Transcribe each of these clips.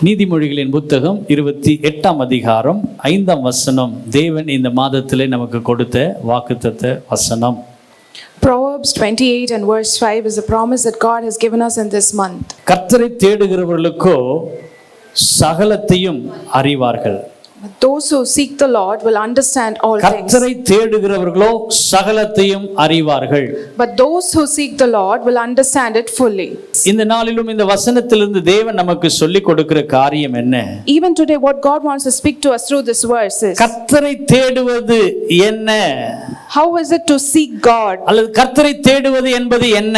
நீதிமொழிகளின் புத்தகம் 28ஆம் அதிகாரம் 5ஆம் வசனம் தேவன் இந்த மாதத்திலே நமக்கு கொடுத்த வாக்குத்தத்த வசனம். Proverbs 28 and verse 5 is a promise that God has given us in this month. கர்த்தரை தேடுகிறவர்களுக்கோ சகலத்தையும் அறிவார்கள். But those who seek the Lord will understand all things. கர்த்தரை தேடுகிறவர்களோ சகலத்தையும் அறிவார்கள். But those who seek the Lord will understand it fully. இந்த நாளிலும் இந்த வசனத்திலிருந்து தேவன் நமக்கு சொல்லிக் கொடுக்கிற காரியம் என்ன? Even today what God wants to speak to us through this verse is, கர்த்தரை தேடுவது என்ன? how is it to seek God? அல்லது கர்த்தரை தேடுவது என்பது என்ன?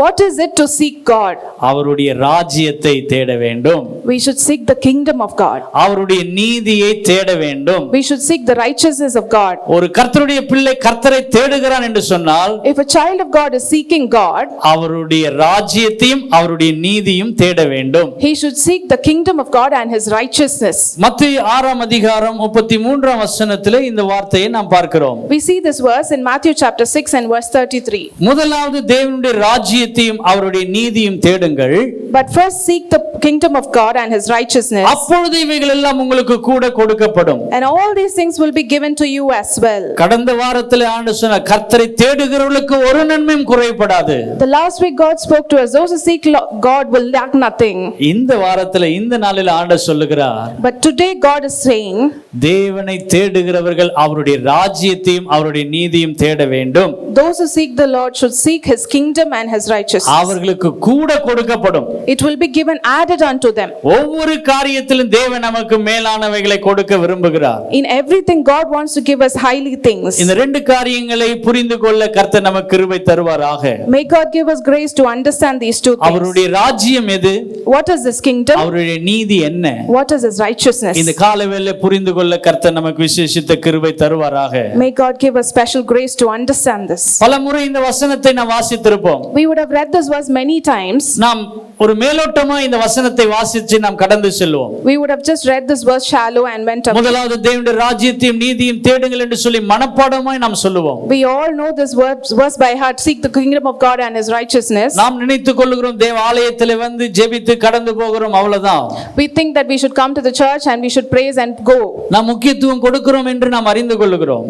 What is it to seek God? அவருடைய ராஜ்யத்தை தேட வேண்டும். We should seek the kingdom of God. அவருடைய நீதியை தேட வேண்டும். We should seek the righteousness of God. ஒரு கர்த்தருடைய பிள்ளை கர்த்தரை தேடுகிறான் என்று சொன்னால், If a child of God is seeking God, அவருடைய ராஜ்யத்தையும் அவருடைய நீதியும் தேட வேண்டும். he should seek the kingdom of God and his righteousness. மத்தேயு 6ஆம் அதிகாரம் 33ஆம் வசனத்திலே இந்த வார்த்தையை நாம் பார்க்கிறோம். We see this verse in Matthew chapter 6 and verse 33. முதலாவது தேவனுடைய ராஜ்யத்தையும் அவருடைய நீதியும் தேடுங்கள். But first seek the kingdom of God and his righteousness, அப்பொழுது இவைகள் எல்லாம் உங்களுக்கு கூட கொடுக்கப்படும். and all these things will be given to you as well. கடந்த வாரத்திலே ஆண்டு சொன்ன கர்த்தரை தேடுகிறவர்களுக்கு ஒரு நன்மையும் குறைபடாது. The last week God spoke to us, those who seek God will lack nothing. இந்த வாரத்திலே இந்த நாளில் ஆண்டவர் சொல்லுகிறார், But today God is saying, தேவனை தேடுகிறவர்கள் அவருடைய ராஜ்யத்தையும் அவருடைய நீதியும் தேட வேண்டும். those who seek the Lord should seek his kingdom and his righteousness. அவர்களுக்கு கூட கொடுக்கப்படும். It will be given added unto them. ஒவ்வொரு காரியத்திலும் தேவன் நமக்கு மேலானவைகளை கொடுக்க விரும்புகிறார். In everything God wants to give us highly things. இந்த ரெண்டு காரியங்களை புரிந்து கொள்ள கர்த்தர் நமக்கு கிருபை தருவாராக. May God give us grace to understand these two things. அவருடைய ராஜ்யம் எது? What is this kingdom? அவருடைய நீதி என்ன? What is his righteousness? இந்த காலவேளை புரிந்து கொள்ள கர்த்தர் நமக்கு விசேஷித்த கிருபை தருவாராக. May God give us special grace to understand this. பலமுறை இந்த வசனத்தை நாம் வாசித்திருப்போம். We would have read this verse many times. நாம் ஒரு மேலோட்டமா இந்த வசனத்தை வாசிச்சு நாம் கடந்து செல்வோம். We would have just read this verse shallow and went away. முதலாவது தேவனுடைய ராஜ்யத்தையும் நீதியும் தேடுங்கள் என்று சொல்லி மனப்பாடமாய் நாம் சொல்லுவோம். We all know this verse by heart. Seek the kingdom of God and his righteousness. நாம் நினைத்துக் கொள்கிறோம் தேவ ஆலயத்திலே வந்து ஜெபித்து கடந்து போகிறோம், அவ்வளவுதான். We think that we should come to the church and we should praise and go. நாம் முக்கியத்துவம் கொடுக்கிறோம் என்று நாம் அறிந்து கொள்கிறோம்.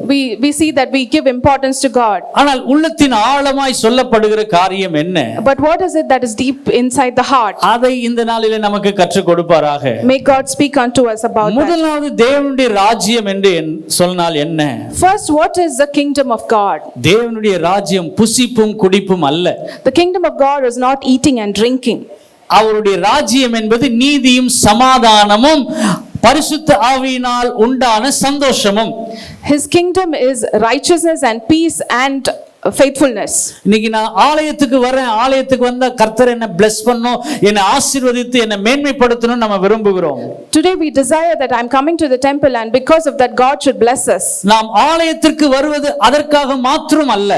We see that we give importance to God. ஆனால் உள்ளத்தின் ஆழமாய் சொல்லப்படுகிற காரியம் என்ன? But what is it that is deep inside the heart? அதை இந்த நாளிலே நமக்கு கற்றுக் கொடுப்பாராக. May God speak unto us about that. முதலாவது தேவனுடைய ராஜ்யம் என்று சொன்னால் என்ன? First, what is the kingdom of God? தேவனுடைய ராஜ்யம் புசிப்பும் குடிப்பும் அல்ல. The kingdom of God is not eating and drinking. அவருடைய ராஜ்யம் என்பது நீதியும் சமாதானமும் பரிசுத்த ஆவியினால் உண்டான சந்தோஷமும். His kingdom is righteousness and peace and faithfulness. இன்னைக்கு நான் ஆலயத்துக்கு வரேன், ஆலயத்துக்கு வந்தா கர்த்தர் என்ன bless பண்ணனும், என்ன ஆசீர்வதித்து என்ன மேன்மைப்படுத்தணும் நம்ம விரும்புகிறோம். Today we desire that I'm coming to the temple and because of that God should bless us. நாம் ஆலயத்திற்கு வருவது அதற்காக மாத்திரம் அல்ல.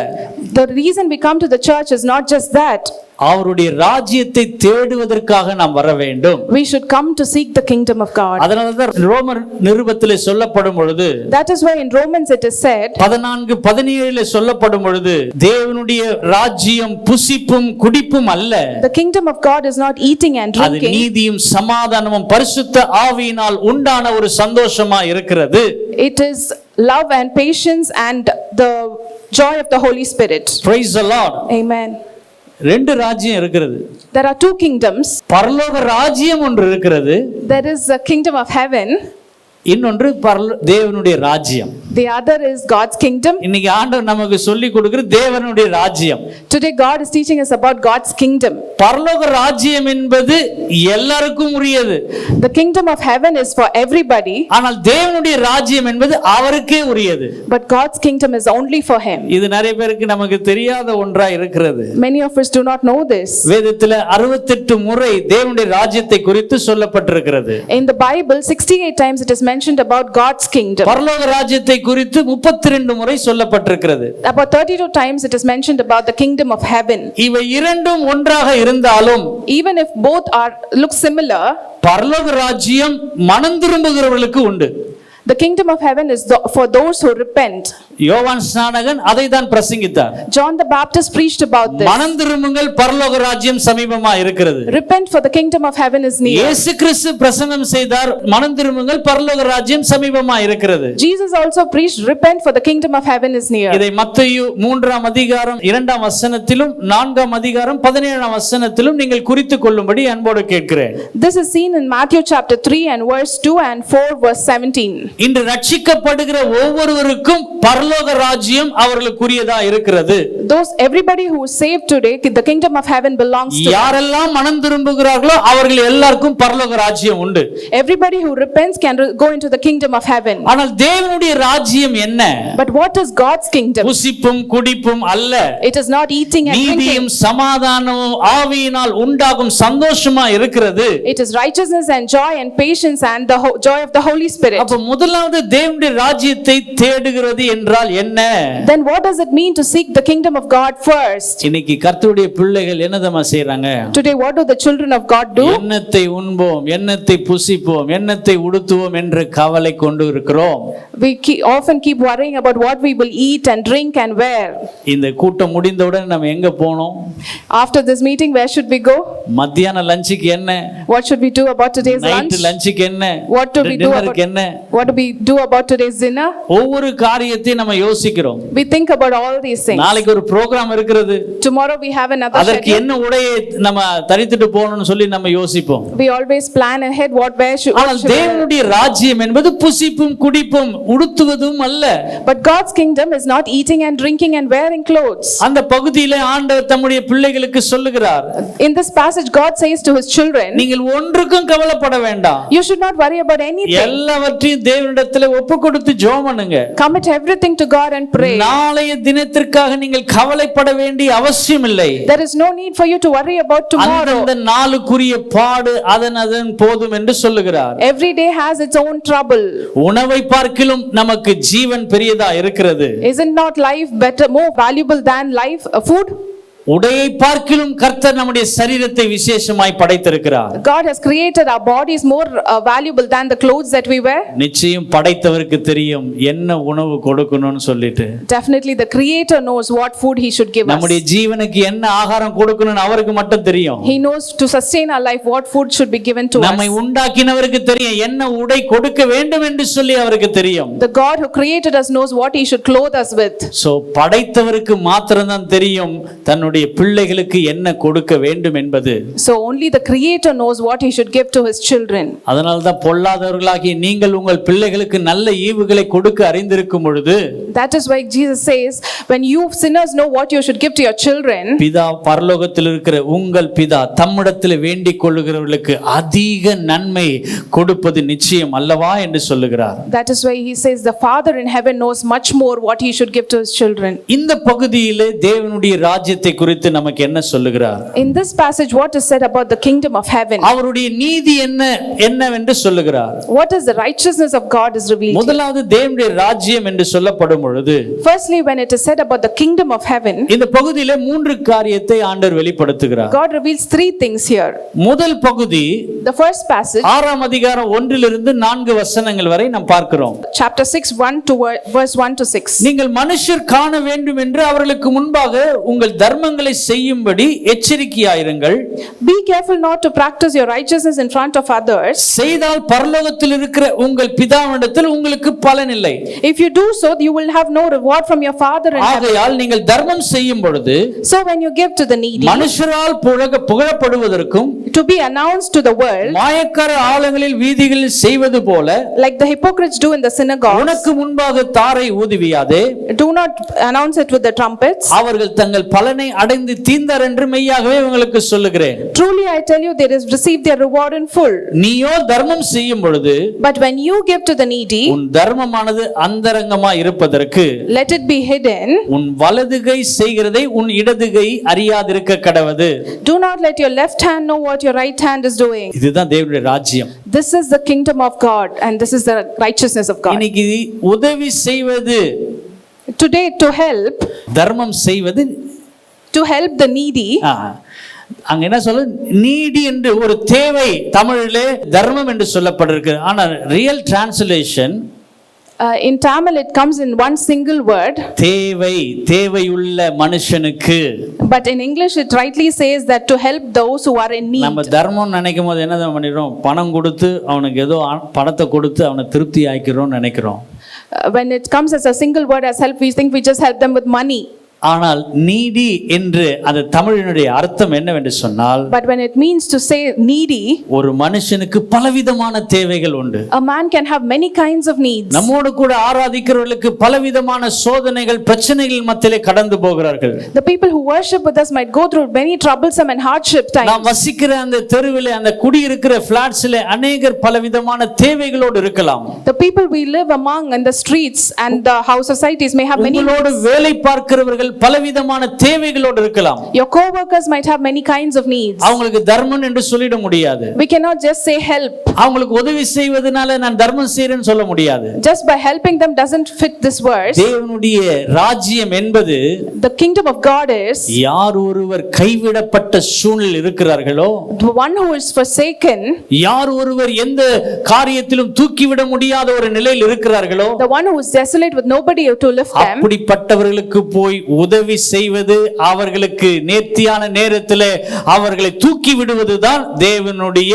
The reason we come to the church is not just that. அவருடைய ராஜ்யத்தை தேடுவதற்காக நாம் வர வேண்டும். We should come to seek the kingdom of God. அதனாலதான் ரோமர் நிருபத்திலே சொல்லப்படும் பொழுது, That is why in Romans it is said, 14:17 சொல்லப்படும் பொழுது, தேவனுடைய ராஜ்யம் புசிப்பும் குடிப்பும் அல்ல. the kingdom of God is not eating and அது drinking. நீதியும் சமாதானமும் பரிசுத்த ஆவியினால் உண்டான ஒரு சந்தோஷமா இருக்கிறது. It is love and patience and the joy of the Holy Spirit. Praise the Lord. Amen. ரெண்டு ராஜ்யம் இருக்கிறது. There are two kingdoms. பரலோக ராஜ்யம் ஒன்று இருக்கிறது. There is a kingdom of heaven. இன்னொன்று தேவனுடைய ராஜ்யம். The other is God's kingdom. இன்னைக்கு ஆண்டவர் நமக்கு சொல்லி கொடுக்கிற தேவனுடைய ராஜ்யம். Today God is teaching us about God's kingdom. பரலோக ராஜ்யம் என்பது எல்லாருக்கும் உரியது. The kingdom of heaven is for everybody. ஆனால் தேவனுடைய ராஜ்யம் என்பது அவருக்கே உரியது. But God's kingdom is only for him. இது நிறைய பேருக்கு நமக்கு தெரியாத ஒன்றா இருக்கிறது. Many of us do not know this. வேதத்திலே 68 முறை தேவனுடைய ராஜ்யத்தை குறித்து சொல்லப்பட்டிருக்கிறது. In the Bible 68 times it is mentioned about God's kingdom. பரலோக ராஜ்யத்தை குறித்து 32 முறை சொல்லப்பட்டிருக்கிறது. About 32 times it is mentioned about the kingdom of heaven. இவை இரண்டும் ஒன்றாக இருந்தாலும், Even if both look similar, பரலோக ராஜ்யம் மனம் திரும்புகிறவர்களுக்கு உண்டு. the kingdom of heaven is for those who repent. யோவான் ஸ்நானகன் அதை தான் பிரசங்கித்தார். John the Baptist preached about this. மனம் திரும்புங்கள், பரலோக ராஜ்யம் சமீபமா இருக்கிறது. Repent, for the kingdom of heaven is near. இயேசு கிறிஸ்து பிரசங்கம் செய்தார், மனம் திரும்புங்கள், பரலோக ராஜ்யம் சமீபமா இருக்கிறது. Jesus also preached, repent, for the kingdom of heaven is near. இதை மத்தேயு 3ஆம் அதிகாரம் 2ஆம் வசனத்திலும் 4ஆம் அதிகாரம் 17ஆம் வசனத்திலும் நீங்கள் குறித்துக் கொள்ளும்படி அன்போடு கேட்கிறேன். This is seen in Matthew chapter 3 and verse 2 and 4 verse 17. இன்று ரட்சிக்கப்படுகிற ஒவ்வொருவருக்கும் பரலோக ராஜ்யம் அவர்களுக்குரியதா இருக்கிறது. Everybody who is saved today, the kingdom of heaven belongs to them. யாரெல்லாம் மனம் திரும்புகிறார்களோ அவர்கள் எல்லாருக்கும் பரலோக ராஜ்யம் உண்டு. Everybody who repents can go into the kingdom of heaven. ஆனால் தேவனுடைய ராஜ்யம் என்ன? But what is God's kingdom? புசிப்பும் குடிப்பும் அல்ல. It is not eating and drinking. நீதியும் சமாதானமும் ஆவியினால் உண்டாகும் சந்தோஷமா இருக்கிறது. It is righteousness and joy and patience and the joy of the Holy Spirit. அப்ப முதலாவது தேவனுடைய ராஜ்யத்தை தேடுகிறது என்றால் என்ன? Then what does it mean to seek the kingdom of God first? இன்னைக்கு கர்த்தருடைய பிள்ளைகள் என்னதமா செய்றாங்க? Today what do the children of God do? என்னத்தை உண்போம், என்னத்தை புசிப்போம், என்னத்தை உடுத்துவோம் என்று கவலை கொண்டு இருக்கிறோம். We often keep worrying about what we will eat and drink and wear. இந்த கூட்டம் முடிந்தவுடன் நம்ம எங்க போறோம்? After this meeting, where should we go? மத்தியான லஞ்சுக்கு என்ன? What should we do about today's lunch? Night லஞ்சுக்கு என்ன? What do we do about என்ன? What do we do about today's dinner? ஒவ்வொரு காரியத்தை நம்ம யோசிக்கிறோம். We think about all these things. நாளைக்கு ஒரு புரோகிராம் இருக்குது. Tomorrow we have another அதற்கு schedule. என்ன உடையை நம்ம தரித்துட்டு போகணும்னு சொல்லி நம்ம யோசிப்போம். We always plan ahead what where should. ஆனால் தேவனுடைய ராஜ்யம் என்பது புசிப்பும் குடிப்பும் உடுத்துவதும் அல்ல. But God's kingdom is not eating and drinking and wearing clothes. அந்த பகுதியிலே ஆண்டவர் தம்முடைய பிள்ளைகளுக்கு சொல்லுகிறார். In this passage God says to his children, நீங்கள் ஒன்றுக்கும் கவலைப்பட வேண்டாம். You should not worry about anything. எல்லாவற்றையும் தேவனிடத்தில் ஒப்புக்கொடுத்து ஜெபம் பண்ணுங்க. Commit everything to God and pray. நாளைய தினத்திற்காக நீங்கள் கவலைப்பட வேண்டிய அவசியம் இல்லை. There is no need for you to worry about tomorrow. அந்த நாளுக்குரிய பாடு அதன் போதும் என்று சொல்லுகிறார். Every day has its own trouble. உணவை பார்க்கிலும் நமக்கு ஜீவன் பெரியதா இருக்கிறது. Isn't not life better, more valuable than life, food? உடையை பார்க்கிலும் கர்த்தர் நம்முடைய சரீரத்தை விசேஷமாய் படைத்திருக்கிறார். God has created our bodies more valuable than the clothes that we wear. நிச்சயம் படைத்தவருக்கு தெரியும் என்ன உணவு கொடுக்கணும்னு சொல்லிட்டு. Definitely the creator knows what food he should give us. நம்முடைய ஜீவனுக்கு என்ன ஆகாரம் கொடுக்கணும்னு அவருக்கு மட்டும் தெரியும். He knows to sustain our life what food should be given to us. நம்மை உண்டாக்கினவருக்கு தெரியும் என்ன உடை கொடுக்க வேண்டும் என்று சொல்லி அவருக்கு தெரியும். The God who created us knows what he should clothe us with. So படைத்தவருக்கு மாத்திரம்தான் தெரியும் தன்னுடைய பிள்ளைகளுக்கு என்ன கொடுக்க வேண்டும் என்பது. So only the creator knows what he should give to his children. அதனால தான் பொல்லாதவர்களாகிய நீங்கள் உங்கள் பிள்ளைகளுக்கு நல்ல ஈவுகளை கொடுக்க அறிந்திருக்கும் பொழுது, That is why Jesus says, when you sinners know what you should give to your children, பிதா பரலோகத்தில் இருக்கிற உங்கள் பிதா தம்மிடத்தில் வேண்டிக் கொள்ளுகிறவர்களுக்கு அதிக நன்மை கொடுப்பது நிச்சயம் அல்லவா என்று சொல்லுகிறார். That is why he says the Father in heaven knows much more what he should give to his children. இந்த பகுதியிலே தேவனுடைய ராஜ்யத்தை குறித்து நமக்கு என்ன சொல்லுகிறார்? In this passage what is said about the kingdom of heaven? அவருடைய நீதி என்னவென்று சொல்லுகிறார்? What is the righteousness of God is revealed? முதலாவது தேவனுடைய ராஜ்யம் என்று சொல்லப்படும் பொழுது, Firstly, when it is said about the kingdom of heaven, இந்த பகுதியிலே மூன்று காரியத்தை ஆண்டவர் வெளிப்படுத்துகிறார். God reveals three things here. முதல் பகுதி The first passage, 6ஆம் அதிகாரம் 1 4 வசனங்கள் வரை நாம் பார்க்கிறோம். chapter 6 verse 1 to 6. நீங்கள் மனுஷர் காண வேண்டும் என்று அவர்களுக்கு முன்பாக உங்கள் தர்மங்களை செய்யும்படி எச்சரிக்கையாயிருங்கள். Be careful not to practice your righteousness in front of others. செய்தால் பரலோகத்தில் இருக்கிற உங்கள் பிதாவினிடத்தில் உங்களுக்கு பலன் இல்லை. If you do so, you will have no reward from your Father in heaven. ஆகையால் நீங்கள் தர்மம் செய்யும் பொழுது So when you give to the needy, மனுஷரால் புகழப்படுவதற்கும் to be announced to the world, மாயக்கார ஆலயங்களில் வீதிகளில் செய்வது போல, like the hypocrites do in the synagogues, உனக்கு முன்பாக தாரை ஊதுவியாதே, do not announce it with the trumpets. அவர்கள் தங்கள் பலனை அடைந்து தீர்ந்தார் என்று மெய்யாகவே உங்களுக்கு சொல்லுகிறேன். Truly I tell you, they receive their reward in full. நீயோ தர்மம் செய்யும் பொழுது, But when you give to the needy, உன் தர்மமானது அந்தரங்கமாய் இருப்பதற்கு let it be hidden. உன் வலது கை செய்கிறதை உன் இடது கை அறியாதிருக்க கடவது. Do not let your left hand know what your right hand is doing. இதுதான் தேவனுடைய ராஜ்யம். This is the kingdom of God and this is the righteousness of God. இன்னைக்கு உதவி செய்வது, Today to help the needy, அங்க என்ன சொல்ல, நீடி என்று ஒரு தேவை தமிழிலே தர்மம் என்று சொல்லப்பட்டிருக்கு. ஆனா real translation In Tamil, it comes in one single word, தேவையுள்ள மனுஷனுக்கு. but in English, it rightly says that to help those who are in need. நம்ம தர்மம் நினைக்கும் போது என்ன பண்ணிடுறோம்? பணம் கொடுத்து அவனுக்கு ஏதோ பணத்தை கொடுத்து அவனை திருப்தி ஆக்கிறோம்னு நினைக்கிறோம். When it comes as a single word as help, we think we just help them with money. ஆனால் நீடி என்று அந்த தமிழினுடைய அர்த்தம் என்னவென்று சொன்னால், but when it means to say needy, ஒரு மனுஷனுக்கு பலவிதமான தேவைகள் உண்டு. a man can have many kinds of needs. நம்மோடு கூட ஆராதிக்கிறவர்களுக்கு பலவிதமான சோதனைகள் பிரச்சனைகள் மத்தியிலே கடந்து போகிறார்கள். The people who worship with us might go through many troublesome and hardship times. நாம் வசிக்கிற அந்த தெருவிலே அந்த குடியிருக்கிற ஃபிளாட்ஸ்ல अनेகர் பலவிதமான தேவைகளோடு இருக்கலாம். The people we live among in the streets and the house societies may have many needs. உங்களோடு வேலை பார்க்கிறவர்கள் பலவிதமான தேவைகளோடு இருக்கலாம். Your co-workers might have many kinds of needs. அவங்களுக்கு தர்மம் என்று சொல்லிட முடியாது. We cannot just say help. அவங்களுக்கு உதவி செய்வதனால நான் தர்மம் செய்றேன்னு சொல்ல முடியாது. Just by helping them doesn't fit this verse. தேவனுடைய ராஜ்யம் என்பது, the kingdom of God is, யார் ஒருவர் கைவிடப்பட்ட சூழ்நிலையில் இருக்கிறார்களோ, the one who is forsaken, யார் ஒருவர் எந்த காரியத்திலும் தூக்கிவிட முடியாத ஒரு நிலையில் இருக்கிறார்களோ, the one who is desolate with nobody to lift them, அப்படிப்பட்டவர்களுக்கு போய் உதவி செய்வது, அவர்களுக்கு நேர்த்தியான நேரத்திலே அவர்களை தூக்கி விடுவதுதான் தேவனுடைய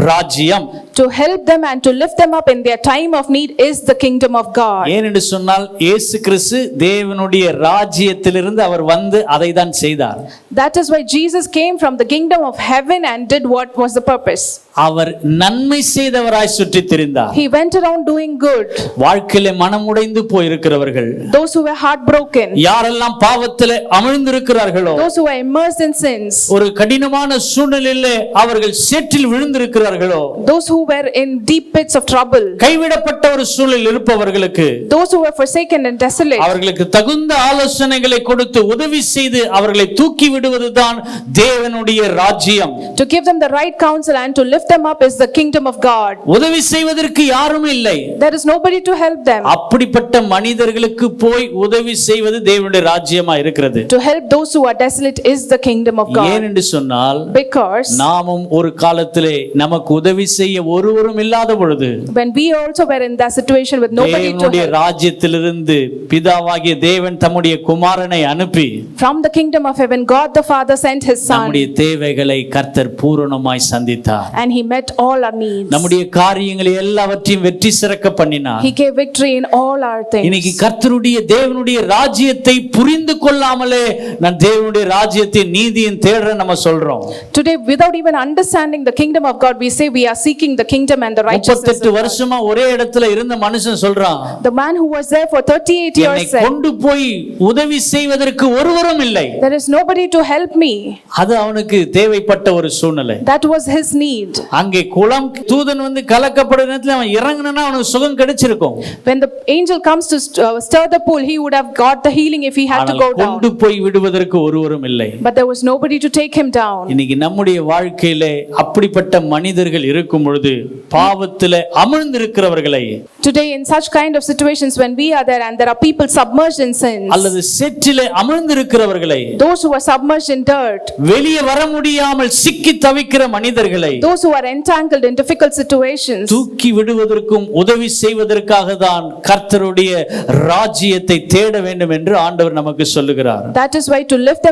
ராஜ்யம். to help them and to lift them up in their time of need is the kingdom of God. ஏனென்று சொன்னால் இயேசு கிறிஸ்து தேவனுடைய ராஜ்யத்திலிருந்து அவர் வந்து அதை தான் செய்தார். That is why Jesus came from the kingdom of heaven and did what was the purpose. அவர் நன்மை செய்தவராய் சுற்றித் திரிந்தார். He went around doing good. வாழ்க்கையிலே மனமுடைந்து போயிருக்கிறவர்கள், those who were heartbroken, யாரெல்லாம் பாவத்திலே அமிழ்ந்திருக்கிறார்களோ, those who were immersed in sins, ஒரு கடினமான சூழ்நிலையிலே அவர்கள் சேற்றில் விழுந்திருக்கிறார்களோ, those who were in deep pits of trouble, கைவிடப்பட்ட ஒரு சூழலில் இருப்பவர்களுக்கு, those who were forsaken and desolate, அவர்களுக்கு தகுந்த ஆலோசனைகளை கொடுத்து உதவி செய்து அவர்களை தூக்கி விடுவதுதான் தேவனுடைய ராஜ்யம். to give them the right counsel and to lift them up is the kingdom of God. உதவி செய்வதற்கு யாரும் இல்லை. There is nobody to help them. அப்படிப்பட்ட மனிதர்களுக்கு போய் உதவி செய்வது தேவனுடைய ராஜ்யமா இருக்கிறது. To help those who are desolate is the kingdom of God. ஏன் என்று சொன்னால், because நாமும் ஒரு காலத்திலே நமக்கு உதவி செய்ய ஒருவரும் இல்லாத பொழுது, when we also were in that situation with nobody to தேவனுடைய help, ராஜ்யத்திலிருந்து பிதாவாகிய தேவன் தம்முடைய குமாரனை அனுப்பி, from the kingdom of heaven God the Father sent his son, நம்முடைய தேவைகளை கர்த்தர் பூரணமாய் சந்தித்தார். and he met all our needs. நம்முடைய காரியங்களை எல்லாவற்றையும் வெற்றி சிறக்க பண்ணினார். He gave victory in all our things. இன்னைக்கு கர்த்தருடைய தேவனுடைய ராஜ்யத்தை புரிந்து கொள்ளாமலே நான் தேவனுடைய ராஜ்யத்தின் நீதியின் தேடுறேன் நம்ம சொல்றோம். Today, without even understanding the kingdom of God, we say we are seeking the kingdom and the righteousness. 38 வருஷமா ஒரே இடத்துல இருந்த மனுஷன் சொல்றான், The man who was there for 38 years என்னை said, கொண்டு போய் உதவி செய்வதற்கு ஒருவரும் இல்லை. there is nobody to help me. அது அவனுக்கு தேவைப்பட்ட ஒரு சூழ்நிலை. That was his need. அங்கே குளம் தூதன் வந்து கலக்கப்படுற நேரத்துல அவன் இறங்குனா அவனுக்கு சுகம் கிடைச்சிருக்கும். When the angel comes to stir the pool, he would have got the healing if he had to go down. கொண்டு போய் விடுவதற்கு ஒருவரும் இல்லை. But there was nobody to take him down. இன்னைக்கு நம்முடைய வாழ்க்கையிலே அப்படிப்பட்ட மனிதர்கள் இருக்கும் பொழுது, பாவத்திலே அமிழ்ந்திருக்கிறவர்களை, Today, in such kind of situations when we are there and there are people submerged in sins, அல்லது சேற்றிலே அமிழ்ந்திருக்கிறவர்களை, those who are submerged in dirt, வெளியே வர முடியாமல் சிக்கி தவிக்கிற மனிதர்களை those who are entangled in difficult situations, தூக்கி விடுவதற்கும் உதவி செய்வதற்காக தான் கர்த்தருடைய ராஜ்யத்தை தேட வேண்டும் என்று ஆண்டவர் நமக்கு சொல்லுகிறார். that is why to lift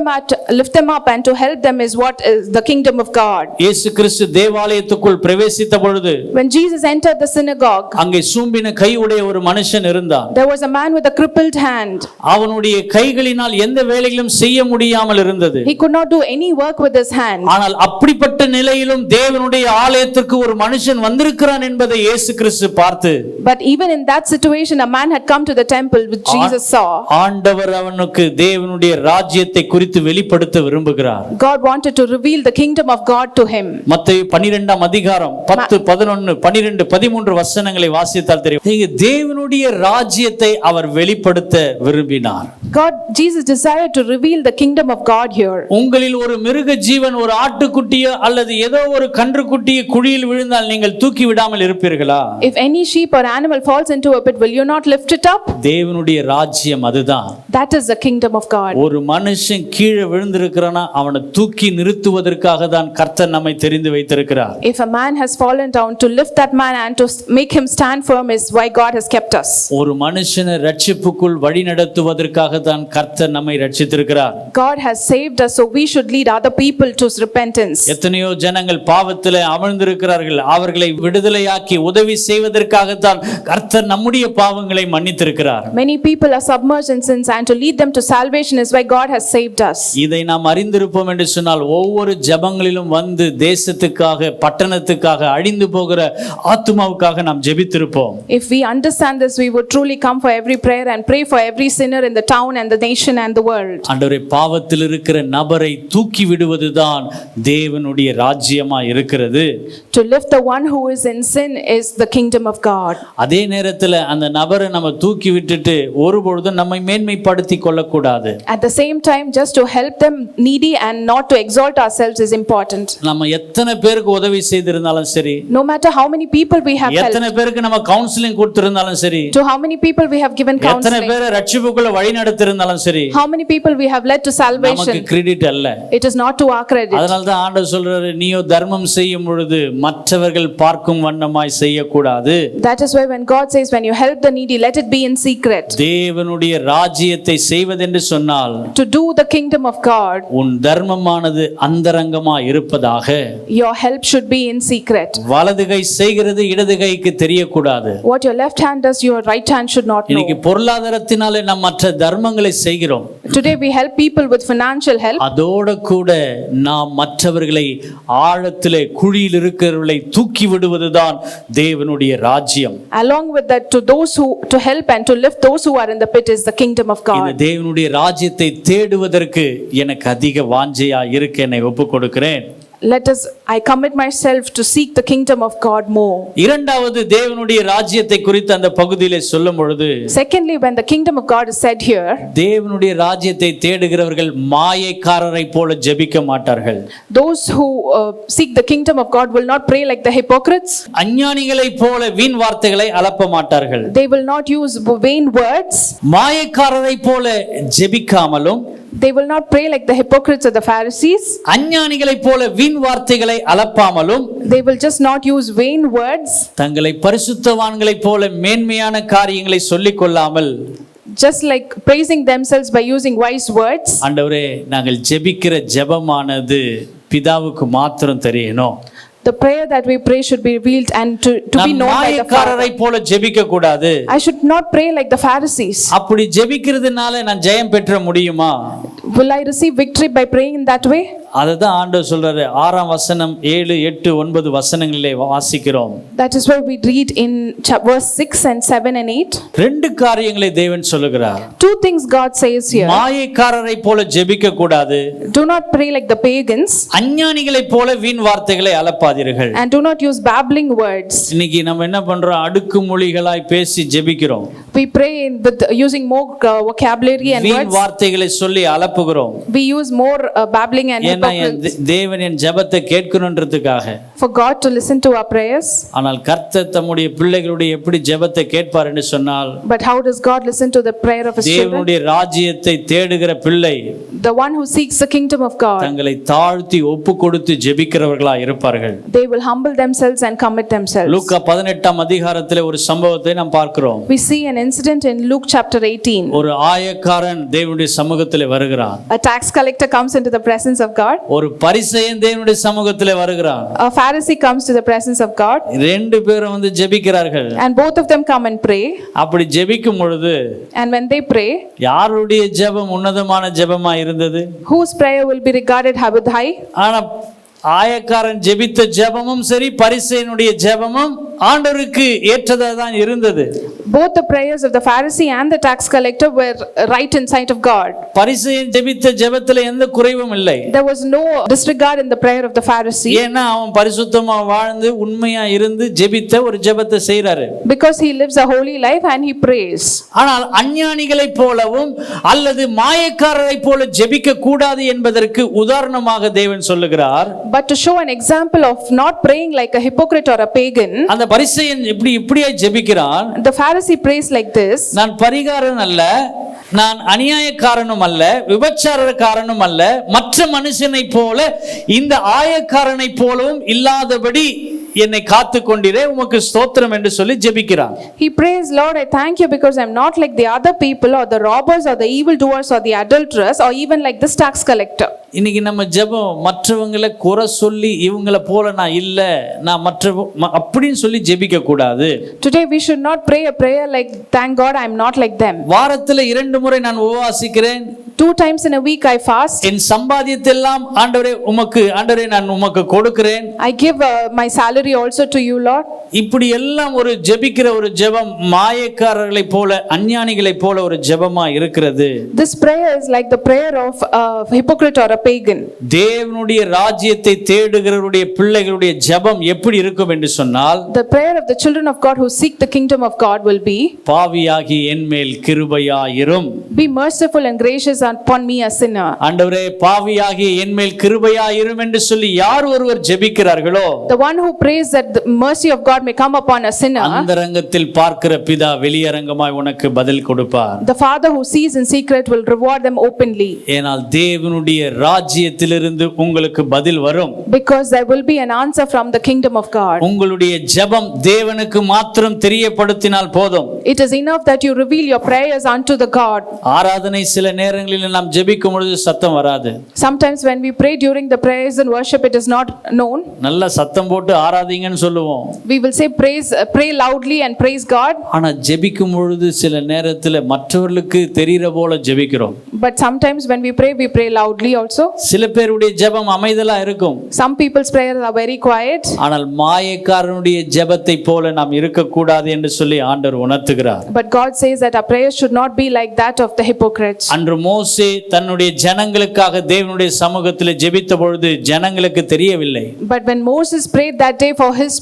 them up and to help them is what is the kingdom of God. இயேசு கிறிஸ்து தேவாலயத்துக்குள் பிரவேசித்த பொழுது, When Jesus entered the synagogue, அங்கே சூம்பின கையுடைய ஒரு மனுஷன் இருந்தான். there was a man with a crippled hand. அவனுடைய கைகளினால் எந்த வேலைகளும் செய்ய முடியாமல் இருந்தது. He could not do any work with his hand. ஆனால் அப்படிப்பட்ட நிலையிலும் தேவனுடைய ஆலயத்திற்கு ஒரு மனுஷன் வந்திருக்கிறான் என்பதை இயேசு கிறிஸ்து பார்த்து, But even in that situation, a man had come to the temple which Jesus saw. ஆண்டவர் அவனுக்கு தேவனுடைய ராஜ்யத்தை குறித்து வெளிப்படுத்த விரும்புகிறார். God wanted to reveal the kingdom of God to him. மத்தேயு 12ஆம் அதிகாரம் 10, 11, 12, 13 வசனங்களை வாசித்தால் தெரியும். தேவனுடைய ராஜ்யத்தை அவர் வெளிப்படுத்த விரும்பினார். Jesus desired to reveal the kingdom of God here. உங்களில் ஒரு மிருக ஜீவன் ஒரு ஆட்டுக்குட்டியோ அல்லது ஏதோ ஒரு கன்றுக்குட்டியை குழியில் விழுந்தால் நீங்கள் தூக்கி விடாமல் இருப்பீர்களா? If any sheep or animal falls into a pit, will you not lift it up? தேவனுடைய ராஜ்யம் அதுதான். That is the kingdom of God. ஒரு மனுஷன் கீழே விழுந்திருக்கிறானா அவனை தூக்கி நிறுத்துவதற்காக தான் கர்த்தர் நம்மை தெரிந்து வைத்திருக்கிறார். If a man has fallen down, to lift that man and to make him stand firm is why God has kept us. ஒரு மனுஷனை ரட்சிப்புக்குள் வழி நடத்துவதற்காக தான் கர்த்தர் நம்மை ரட்சித்திருக்கிறார். God has saved us, so we should lead other people to repentance. எத்தனையோ ஜனங்கள் பாவத்திலே அமிழ்ந்திருக்கிறார்கள். அவர்களை விடுதலையாக்கி உதவி செய்வதற்காக தான் கர்த்தர் நம்முடைய பாவங்களை மன்னித்திருக்கிறார். Many people are submerged in sins, and to lead them to salvation is why God has saved us. இதை நாம் அறிந்திருப்போம் என்று சொன்னால் ஒவ்வொரு ஜெபங்களிலும் வந்து தேசத்துக்காக பட்டணத்துக்காக அழிந்து போகிற ஆத்துமாவுக்காக நாம் ஜெபித்திருப்போம். If we understand this, we would truly come for every prayer and pray for every sinner in the town and the nation and the world. ஆண்டவரே, பாவத்தில் இருக்கிற நபரை தூக்கி விடுவதுதான் தேவனுடைய ராஜ்யமாய் இருக்கிறது. To lift the one who is in sin is the kingdom of God. அதே நேரத்தில் அந்த நபரை நம்ம தூக்கி விட்டுட்டு ஒருபொழுதும் நம்மை மேன்மைப்படுத்திக் கொள்ளக்கூடாது. At the same time, just to help them needy and not to exalt ourselves is important. நம்ம எத்தனை பேருக்கு உதவி செய்திருந்தாலும் சரி, No matter how many people we have எத்தனை helped, பேருக்கு நம்ம கவுன்சிலிங் கொடுத்திருந்தாலும் சரி, to how many people we have given எத்தனை counseling, பேரை ரட்சிப்புக்குள்ள வழி நடத்திருந்தாலும் சரி, how many people we have led to நமக்கு salvation, கிரெடிட் அல்ல. it is not to our credit. அதனால தான் ஆண்டவர் சொல்றாரு, நீயோ தர்மம் செய்யும் பொழுது மற்றவர்கள் பார்க்கும் வண்ணமாய் செய்யக்கூடாது. That is why when God says, when you help the needy, let it be in secret. தேவனுடைய ராஜ்யத்தை செய்வதென்று சொன்னால் To do the kingdom of God, உன் தர்மமானது அந்தரங்கமாய் இருப்பதாக. your help should be in secret. வலது கை செய்கிறது இடது கைக்கு தெரியக்கூடாது. What your left hand does, your right hand should not இன்னைக்கு know. பொருளாதாரத்தினாலே நாம் மற்ற தர்மங்களை செய்கிறோம். Today we help people with financial help. அதோட கூட நாம் மற்றவர்களை ஆழத்திலே குழியில் இருக்கிறவர்களை தூக்கி விடுவதுதான் தேவனுடைய ராஜ்யம். Along with that, to help and to lift those who are in the pit is the kingdom of இந்த God. தேவனுடைய ராஜ்யத்தை தேடுவதற்கு எனக்கு அதிக வாஞ்சையா இருக்க என்னை ஒப்புக் கொடுக்கிறேன். I commit myself to seek the kingdom of God more. இரண்டாவது, தேவனுடைய ராஜ்யத்தை குறித்து அந்த பகுதியிலே சொல்லும் பொழுது, Secondly, when the kingdom of God is said here, தேவனுடைய ராஜ்யத்தை தேடுகிறவர்கள் மாயக்காரரை போல ஜெபிக்க மாட்டார்கள். those who seek the kingdom of God will not pray like the hypocrites. அஞ்ஞானிகளை போல வீண் வார்த்தைகளை அலப்ப மாட்டார்கள். They will not use vain words. மாயக்காரரை போல ஜெபிக்காமலும், They will not pray like the hypocrites or the Pharisees. அஞ்ஞானிகளை போல வீண் வார்த்தைகளை அலப்பாமலும், They will just not use vain words. தங்களை பரிசுத்தவான்களை போல மேன்மையான காரியங்களை சொல்லிக் கொள்ளாமல், Just like praising themselves by using wise words. ஆண்டவரே, நாங்கள் ஜெபிக்கிற ஜெபமானது பிதாவுக்கு மாத்திரம் தெரியணும். The prayer that we pray should be revealed and to be known by the மாயக்காரரை Father. போல ஜெபிக்க கூடாது. I should not pray like the Pharisees. அப்படி ஜெபிக்கிறதுனால நான் ஜெயம் பெற்ற முடியுமா? Will I receive victory by praying in that way? அதுதான் ஆண்டவர் சொல்றாரு. 6ஆம் வசனம் 7, 8, 9 வசனங்களிலே வாசிக்கிறோம். That is why we read in verse 6 and 7 and 8. ரெண்டு காரியங்களை தேவன் சொல்லுகிறார். Two things God says here. மாயக்காரரை போல ஜெபிக்க கூடாது. Do not pray like the pagans. அஞ்ஞானிகளை போல வீண் வார்த்தைகளை அலப்பாதீர்கள். And do not use babbling words. இன்னைக்கு நம்ம என்ன பண்றோம்? அடுக்கு மொழிகளாய் பேசி ஜெபிக்கிறோம். We pray with using more vocabulary and வீண் words. வார்த்தைகளை சொல்லி அலப்புகிறோம். We use more babbling and hypocrisy. தேவன் என் ஜெபத்தை கேட்கணும்ன்றதுக்காக. For God to listen to our prayers. ஆனால் கர்த்தர் தம்முடைய பிள்ளைகளுடைய எப்படி ஜெபத்தை கேட்பார் என்று சொன்னால், But how does God listen to the prayer of his children? தேவனுடைய ராஜ்யத்தை தேடுகிற பிள்ளை The one who seeks the kingdom of God. தங்களை தாழ்த்தி ஒப்பு கொடுத்து ஜெபிக்கிறவர்களா இருப்பார்கள். They will humble themselves and commit themselves. லூக்கா 18ஆம் அதிகாரத்திலே ஒரு சம்பவத்தை நாம் பார்க்கிறோம். We see an incident in Luke chapter 18. ஒரு ஆயக்காரன் தேவனுடைய சமூகத்திலே வருகிறான். A tax collector comes into the presence of God. ஒரு பரிசேயன் தேவனுடைய சமூகத்திலே வருகிறான். A Pharisee comes to the presence of God. ரெண்டு பேரும் வந்து ஜெபிக்கிறார்கள். And both of them come and pray. அப்படி ஜெபிக்கும் பொழுது And when they pray, யாருடைய ஜெபம் உன்னதமான ஜெபமா இருந்தது? whose prayer will be regarded with high? ஆனா ஆயக்காரன் ஜெபித்த ஜெபமும் சரி, பரிசேயனுடைய ஜெபமும் ஆண்டவருக்கு ஏற்றதா தான் இருந்தது. Both the prayers of the Pharisee and the tax collector were right in sight of God. பரிசேயன் ஜெபித்த ஜெபத்துல எந்த குறைவும் இல்லை. There was no disregard in the prayer of the Pharisee. ஏன்னா அவன் பரிசுத்தமா வாழ்ந்து உண்மையா இருந்து ஜெபித்த ஒரு ஜெபத்தை செய்றாரு. Because he lives a holy life and he prays. ஆனால் அஞ்ஞானிகளைப் போலவும் அல்லது மாயக்காரரைப் போல ஜெபிக்க கூடாது என்பதற்கு உதாரணமாக தேவன் சொல்லுகிறார். But to show an example of not praying like a hypocrite or a pagan, அந்த பரிசேயன் இப்படியே ஜெபிக்கிறான். the Pharisee prays like this. நான் பரிகாரன் அல்ல, நான் அநியாயக்காரனும் அல்ல, விபச்சாரக்காரனும் அல்ல, மற்ற மனுஷனைப் போல இந்த ஆயக்காரனைப் போலவும் இல்லாதபடி என்னை காத்து கொண்டிரே, உமக்கு ஸ்தோத்திரம் என்று சொல்லி ஜெபிக்கிறான். He prays, Lord, I thank you because I'm not like the other people or the robbers or the evildoers or the adulterers or even like this tax collector. இன்னைக்கு நம்ம ஜெபம் மற்றவங்களை குறை சொல்லி இவங்கள போல நான் இல்ல, நான் அப்படின்னு சொல்லி ஜெபிக்க கூடாது. Today we should not pray a prayer like, thank God I'm not like them. வாரத்துல 2 முறை நான் உபவாசிக்கிறேன், 2 times in a week I fast. என் சம்பாதியத்தெல்லாம் ஆண்டவரே நான் உமக்கு கொடுக்கிறேன். I give my salary also to you, Lord. இப்படி எல்லாம் ஒரு ஜெபிக்கிற ஒரு ஜெபம் மாயக்காரர்களை போல அஞ்ஞானிகளை போல ஒரு ஜெபமா இருக்கிறது. This prayer is like the prayer of a hypocrite or a pagan. தேவனுடைய ராஜ்யத்தை தேடுகிறவருடைய பிள்ளைகளுடைய ஜெபம் எப்படி இருக்கும் என்று சொன்னால், the prayer of the children of God who seek the kingdom of God will be, பாவியாகி என்மேல் கிருபையாயிரும், be merciful and gracious upon me a sinner. ஆண்டவரே பாவியாகி என்மேல் கிருபையாயிரும் என்று சொல்லி யார் ஒருவர் ஜெபிக்கிறார்களோ, the one who prays that the mercy of God may come upon a sinner, அந்தரங்கத்தில் பார்க்கிற பிதா வெளியரங்கமாய் உனக்கு பதில் கொடுப்பார். the Father who sees in secret will reward them openly. ஏனால் தேவனுடைய ராஜ்யத்திலிருந்து உங்களுக்கு பதில் வரும். Because there will be an answer from the kingdom of God. உங்களுடைய ஜெபம் தேவனுக்கு மாத்திரம் தெரியப்படுத்தினால் போதும். It is enough that you reveal your prayers unto the God. ஆராதனை சில நேரங்களில் நாம் ஜெபிக்கும் பொழுது சத்தம் வராது. Sometimes when we pray during the praise and worship, it is not known. நல்ல சத்தம் போட்டு ஆராதிங்கன்னு சொல்லுவோம். We will say pray loudly and praise God. ஆனா ஜெபிக்கும் பொழுது சில நேரத்துல மற்றவர்களுக்கு தெரிகிற போல ஜெபிக்கிறோம். But sometimes when we pray loudly also. சில பேருடைய ஜெபம் அமைதலா இருக்கும். Some people's prayers are very quiet. ஆனால் மாயக்காரனுடைய ஜெபத்தை போல நாம் இருக்க கூடாது என்று சொல்லி ஆண்டவர் உணர்த்துகிறார். But God says that our prayers should not be like that of the hypocrites. அன்று மோசே தன்னுடைய ஜனங்களுக்காக தேவனுடைய சமூகத்தில் ஜெபித்த பொழுது ஜனங்களுக்கு தெரியவில்லை. But when Moses prayed that day for his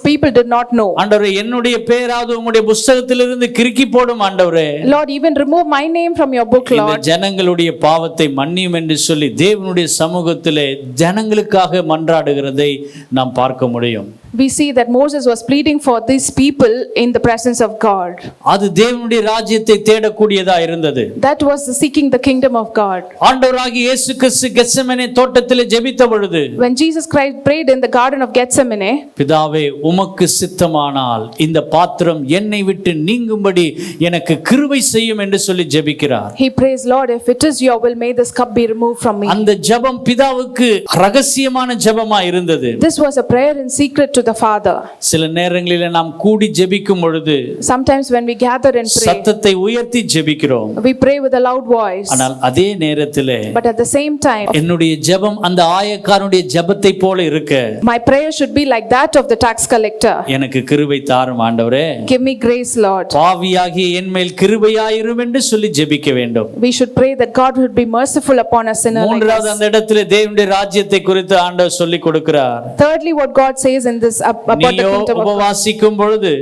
people did not know. ஆண்டவரே என்னுடைய பெயராவது உம்முடைய புத்தகத்திலிருந்து கிறுக்கி போடும் ஆண்டவரே. Lord, even remove my name from your book, Lord. இந்த ஜனங்களுடைய பாவத்தை மன்னியும் என்று சொல்லி தேவனுடைய சமூகத்திலே ஜனங்களுக்காக மன்றாடுகிறதை நாம் பார்க்க முடியும். We see that Moses was pleading for these people in the presence of God. அது தேவனுடைய ராஜ்யத்தை தேடக்கூடியதா இருந்தது. That was seeking the kingdom of God. ஆண்டவராகிய இயேசு கிறிஸ்து கெத்செமனே தோட்டத்திலே ஜெபித்த பொழுது, when Jesus Christ prayed in the garden of Gethsemane, பிதாவே உமக்கு சித்தமானால் இந்த பாத்திரம் என்னை விட்டு நீங்கும்படி எனக்கு கிருபை செய்யும் என்று சொல்லி ஜெபிக்கிறார். he prays, Lord, if it is your will, may this cup be removed from me. அந்த ஜெபம் பிதாவுக்கு ரகசியமான ஜெபமா இருந்தது. This was a prayer in secret to the Father. சில நேரங்களில் நாம் கூடி ஜெபிக்கும் பொழுது, sometimes when we gather and pray, சத்தத்தை உயர்த்தி ஜெபிக்கிறோம். we pray with a loud voice. ஆனால் அதே நேரத்திலே but at the same time, என்னுடைய ஜெபம் அந்த ஆயக்காரனுடைய ஜெபத்தை போல இருக்க, my prayer should be like that of the tax collector. எனக்கு கிருபை தாரும் ஆண்டவரே, give me grace, Lord. பாவியாகிய என்மேல் கிருபையாயிரும் என்று சொல்லி ஜெபிக்க வேண்டும். we should pray that God would be merciful upon a sinner like மூன்றாவது us. அந்த இடத்திலே தேவனுடைய ராஜ்யத்தை குறித்து ஆண்டவர் சொல்லி கொடுக்கிறார். thirdly, what God says in this about the kingdom of God. உபவாசிக்கும் பொழுது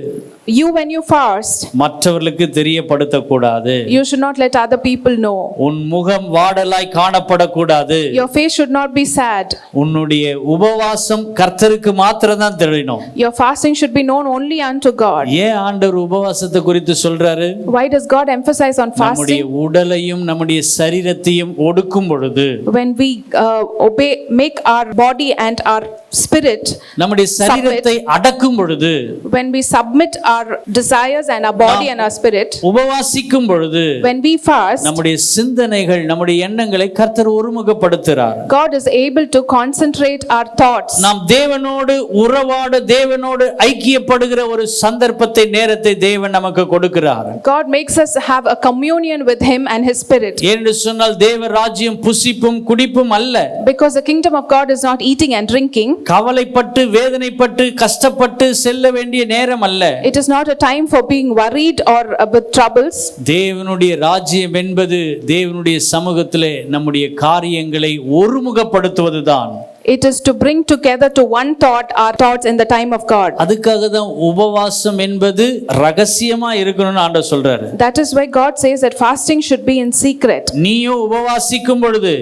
you, when you fast, மற்றவர்களுக்கு தெரியப்படுத்த கூடாது. you should not let other people know. உன் முகம் வாடலாய் காணப்படக்கூடாது. your face should not be sad. உன்னுடைய உபவாசம் கர்த்தருக்கு மாத்திரம் தான் தெரியணும். your fasting should be known only unto God. ஏன் ஆண்டவர் உபவாசத்தை குறித்து சொல்றாரு? why does God emphasize on fasting? நம்முடைய உடலையும் நம்முடைய சரீரத்தையும் ஒடுக்கும் பொழுது, when we make our body and our spirit நம்முடைய சரீரத்தை அடக்கும் பொழுது, when we submit our desires and our body and our spirit. உபவாசிக்கும் பொழுது When we fast, நம்முடைய சிந்தனைகள் நம்முடைய எண்ணங்களை கர்த்தர் ஒருமுகப்படுத்துகிறார். God is able to concentrate our thoughts. நாம் தேவனோடு உறவாட தேவனோடு ஐக்கியப்படுகிற ஒரு சந்தர்ப்பத்தை நேரத்தை தேவன் நமக்கு கொடுக்கிறார். God makes us have a communion with him and his spirit. என்று சொன்னால் தேவ ராஜ்யம் புசிப்பும் குடிப்பும் அல்ல. Because the kingdom of God is not eating and drinking. கவலைப்பட்டு வேதனைப்பட்டு கஷ்டப்பட்டு செல்ல வேண்டிய நேரம் அல்ல. It is not a time for being worried or with troubles. தேவனுடைய ராஜ்யம் என்பது தேவனுடைய சமூகத்திலே நம்முடைய காரியங்களை ஒருமுகப்படுத்துவதுதான். It is to bring together to one thought our thoughts in the time of God. அதுக்காக தான் உபவாசம் என்பது ரகசியமா இருக்கணும்னு ஆண்டவர் சொல்றாரு. That is why God says that fasting should be in secret. நீயோ உபவாசிக்கும் பொழுது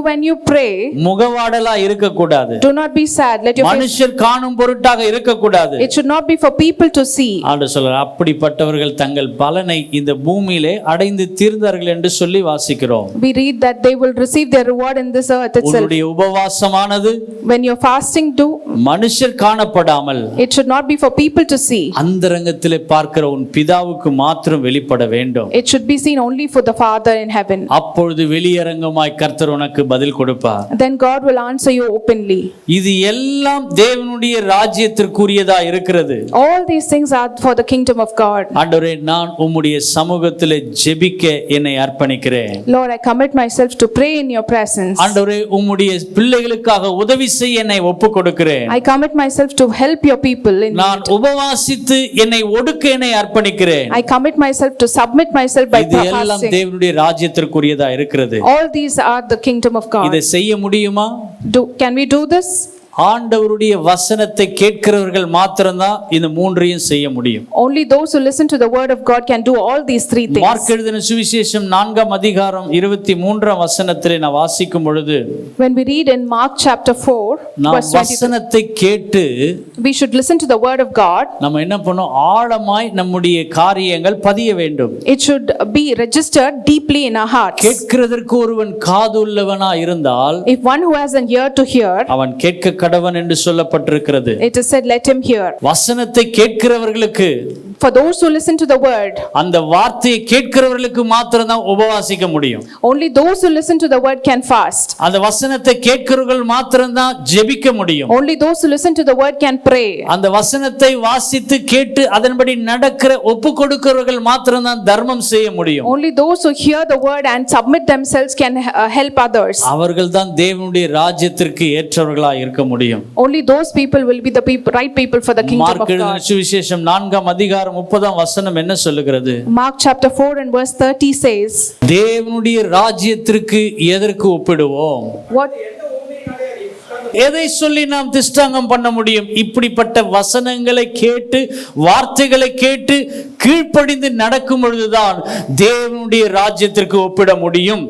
When you pray, முகவாடலா இருக்க கூடாது. do not be sad. Let your face, மனுஷர் காணும் பொருட்டாக இருக்க கூடாது. it should not be for people to see. ஆண்டவர் சொல்றார் அப்படிப்பட்டவர்கள் தங்கள் பலனை இந்த பூமியிலே அடைந்து தீர்ந்தார்கள் என்று சொல்லி வாசிக்கிறோம். We read that they will receive their reward in this earth itself. உன்னுடைய உபவாசமானது When you're fasting, do மனுஷர் காணப்படாமல் it should not be for people to see. அந்தரங்கத்திலே பார்க்கிற உன் பிதாவுக்கு மாத்திரம் வெளிப்பட வேண்டும். It should be seen only for the Father in heaven. அப்பொழுது வெளியரங்கமாய் கர்த்தர் உனக்கு பதில் கொடுப்பார். Then God will answer you openly. இது எல்லாம் தேவனுடைய ராஜ்யத்திற்குரியதா இருக்கிறது. All these things are for the kingdom of God. ஆண்டவரே நான் உம்முடைய சமூகத்திலே ஜெபிக்க என்னை அர்ப்பணிக்கிறேன். Lord, I commit myself to pray in your presence. ஆண்டவரே உம்முடைய பிள்ளைகளுக்காக உதவி செய்ய என்னை ஒப்புக்கொடுக்கிறேன். I commit myself to help your people in நான் need. உபவாசித்து என்னை ஒடுக்க என்னை அர்ப்பணிக்கிறேன். I commit myself to submit myself by இது எல்லாம் fasting. தேவனுடைய ராஜ்யத்திற்குரியதா இருக்கிறது. All these are the kingdom of God. இதை செய்ய முடியுமா? Can we do this? ஆண்டவருடைய வசனத்தை கேட்கிறவர்கள் மாத்திரம்தான் இந்த மூன்றையும் செய்ய முடியும். Only those who listen to the word of God can do all these three things. Mark எழுதின சுவிசேஷம் 4ஆம் அதிகாரம் 23ஆம் வசனத்திலே நான் வாசிக்கும் பொழுது When we read in Mark chapter 4 நாம் verse 23, வசனத்தை கேட்டு we should listen to the word of God. நம்ம என்ன பண்ணோம்? ஆழமாய் நம்முடைய காரியங்கள் பதிய வேண்டும். It should be registered deeply in our hearts. கேட்கிறதற்கு ஒருவன் காதுள்ளவனா இருந்தால் If one who has an ear to hear, அவன் கேட்க கடவன் என்று சொல்லப்பட்டிருக்கிறது. it is said, let him hear. வசனத்தை கேட்கிறவர்களுக்கு, For those who listen to the word, அந்த வார்த்தையை கேட்கிறவர்களுக்கு மாத்திரம் தான் உபவாசிக்க முடியும். only those who listen to the word can fast. அந்த வசனத்தை கேட்கிறவர்கள் மாத்திரம் தான் ஜெபிக்க முடியும். Only those who listen to the word can pray. அந்த வசனத்தை வாசித்து கேட்டு அதன்படி நடக்கிற ஒப்பு கொடுக்கிறவர்கள் மாத்திரம் தான் தர்மம் செய்ய முடியும். Only those who hear the word and submit themselves can help others. அவர்கள் தான் தேவனுடைய ராஜ்யத்திற்கு ஏற்றவர்களாக இருக்க முடியும். Only those people will be the right people for the kingdom of mark எழுதின God. சுவிசேஷம் 4ஆம் அதிகாரம் 30ஆம் வசனம் என்ன சொல்லுகிறது? Mark chapter 4 and verse 30 says, தேவனுடைய ராஜ்யத்திற்கு எதற்கு ஒப்பிடுவோம்? what எதை சொல்லி நாம் திஷ்டாங்கம் பண்ண முடியும்? இப்படிப்பட்ட வசனங்களை கேட்டு வார்த்தைகளை கேட்டு கீழ்ப்படிந்து நடக்கும் பொழுதுதான் தேவனுடைய ராஜ்யத்திற்கு ஒப்பிட முடியும்.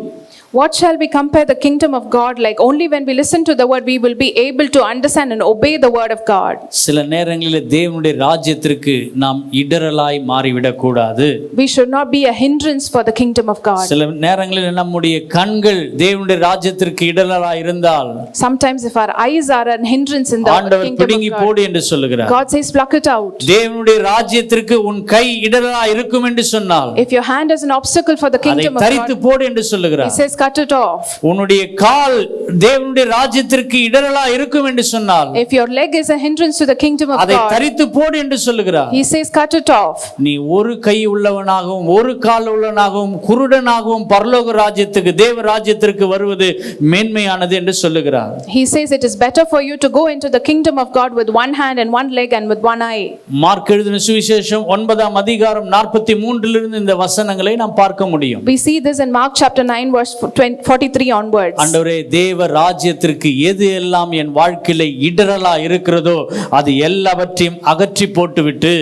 What shall we compare the kingdom of God like? Only when we listen to the word we will be able to understand and obey the word of God. சில நேரங்களில் தேவனுடைய ராஜ்யத்திற்கு நாம் இடரலாய் மாறிவிடக் கூடாது. We should not be a hindrance for the kingdom of God. சில நேரங்களில் நம்முடைய கண்கள் தேவனுடைய ராஜ்யத்திற்கு இடரலாய் இருந்தால் Sometimes if our eyes are a hindrance in the ஆண்டவர் kingdom பிடுங்கி of God, போடு என்று சொல்லுகிறார். God says pluck it out. தேவனுடைய ராஜ்யத்திற்கு உன் கை இடரலாய் இருக்கும் என்று சொன்னால் If your hand is an obstacle for the அதை kingdom of தரித்து God, போடு என்று He சொல்லுகிறார். says cut it off. உன்னுடைய கால் தேவனுடைய ராஜ்யத்திற்கு இடரலா இருக்கும் என்று சொன்னால் If your leg is a hindrance to the kingdom of அதை God, தரித்து போடு என்று சொல்லுகிறார். He says cut it off. நீ ஒரு கை உள்ளவனாகவும் ஒரு கால் உள்ளவனாகவும் குருடனாகவும் பரலோக ராஜ்யத்துக்கு தேவ ராஜ்யத்திற்கு வருவது மேன்மையானது என்று சொல்லுகிறார். He says it is better for you to go into the kingdom of God with one hand and one leg and with one eye. Mark எழுதின சுவிசேஷம் 9ஆம் அதிகாரம் 43 இருந்து இந்த வசனங்களை நாம் பார்க்க முடியும். We see this in Mark chapter 9 verse 43 onwards. ஆண்டவரே தேவ ராஜ்யத்திற்கு எது எல்லாம் என் வாழ்க்கையில இடரலா இருக்கிறதோ அது எல்லாவற்றையும் அகற்றி போட்டுவிட்டு,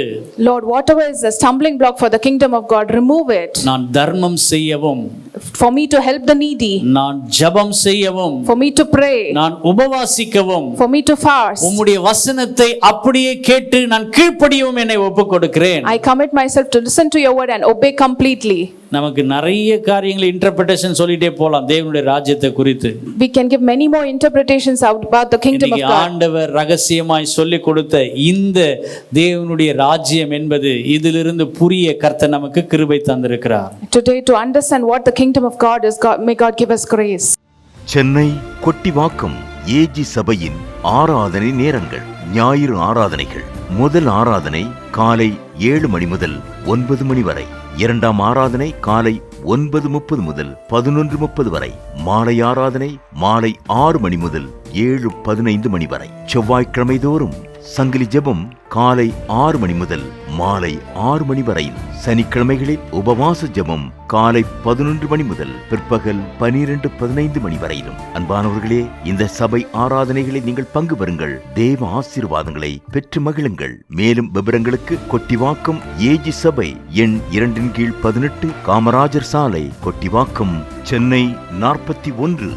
Lord, whatever is a stumbling block for the kingdom of God, remove it. நான் தர்மம் செய்யவும், For me to help the needy, நான் ஜெபம் செய்யவும், for me to pray, நான் உபவாசிக்கவும், for me to fast. உம்முடைய வசனத்தை அப்படியே கேட்டு நான் கீழ்ப்படியவும் என்னை ஒப்புக்கொடுக்கிறேன். I commit myself to listen to your word and obey completely. நமக்கு நிறைய காரியங்களை இன்டர்பிரேஷன் சொல்லிட்டே போலாம் தேவனுடைய ராஜ்யத்தை குறித்து. We can give many more interpretations about the kingdom of God. ஆண்டவர் ரகசியமாய் சொல்லி கொடுத்த இந்த தேவனுடைய ராஜ்யம் என்பது இதிலிருந்து புரிய கர்த்தர் நமக்கு கிருபை தந்திருக்கிறார். Today to understand what the kingdom of God is, may God give us grace. Chennai Kottivakkam AG சபையின் ஆராதனை நேரங்கள். ஞாயிறு ஆராதனைகள். முதல் ஆராதனை காலை 7 மணி முதல் 9 மணி வரை. இரண்டாம் ஆராதனை காலை 9:30 முதல் 11:30 வரை. மாலை ஆராதனை மாலை 6 மணி முதல் 7:15 மணி வரை. செவ்வாய்க்கிழமை தோறும் சங்கிலி ஜெபம் காலை 6 மணி முதல் மாலை 6 மணி வரை. சனிக்கிழமைகளில் உபவாச ஜெபம் காலை 11 மணி முதல் பிற்பகல் 12:15 மணி வரையிலும். அன்பானவர்களே, இந்த சபை ஆராதனைகளில் நீங்கள் பங்கு பெறுங்கள். தேவ ஆசீர்வாதங்களை பெற்று மகிழுங்கள். மேலும் விவரங்களுக்கு கொட்டிவாக்கம் ஏஜி சபை எண் 2/18 காமராஜர் சாலை, கொட்டிவாக்கம், சென்னை 41